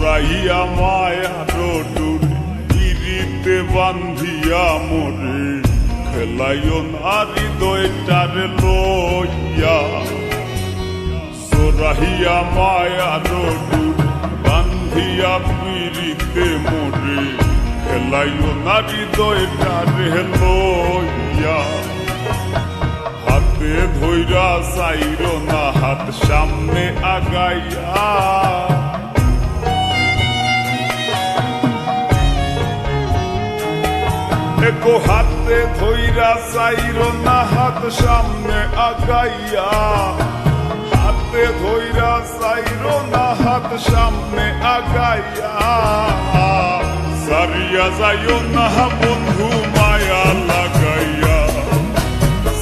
সোরাইয়া মায়ার ডোরে পিরিতে বান্ধিয়া মোরে খেলাইও না হৃদয়টারে লইয়া। সোরাইয়া মায়ার ডোরে বান্ধিয়া পিরিতে মোরে খেলাইও না হৃদয়টারে লইয়া। হাতে ধইরা চাইরো না হাত সামনে আগাইয়া। একো হাতে ধইরা চাইরো না হাত সামনে আগাইয়া। হাতে ধইরা চাইরো না হাত সামনে আগাইয়া। সারিয়া যাইও না বন্ধু মায়া লাগাইয়া।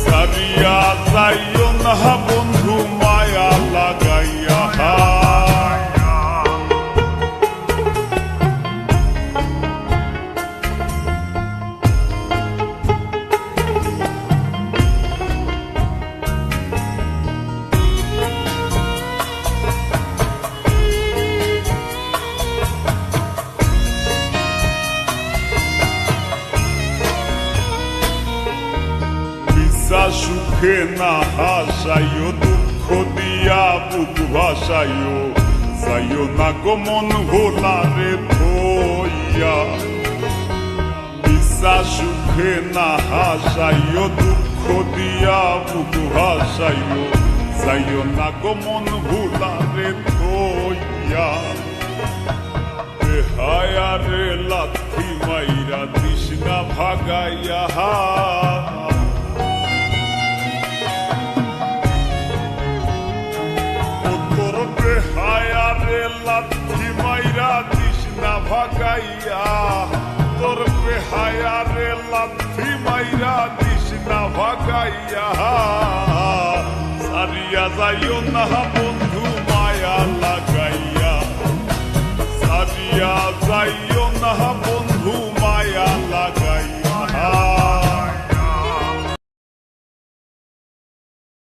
সারিয়া যাইও না বন্ধু মায়া লাগাইয়া। সুখে না হাসাইও দুঃখ দিয়া বুক ভাসাইও। যাইও না গো মন ভোলারে ধইয়া। বিশ্বাস সুখে না হাসাইও দুঃখ দিয়া বুক ভাসাইও। যাইও না গো মন ভোলারে ধইয়া। বেহায়ারে লাথি মাইরা তৃষ্ণা ভাগাইয়া। হায়ারে লাথি মাইরা তৃষ্ণা ভাগাইয়া। তোর বেহায়ারে লাথি মাইরা তৃষ্ণা ভাগাইয়া। সারিয়া যাইও না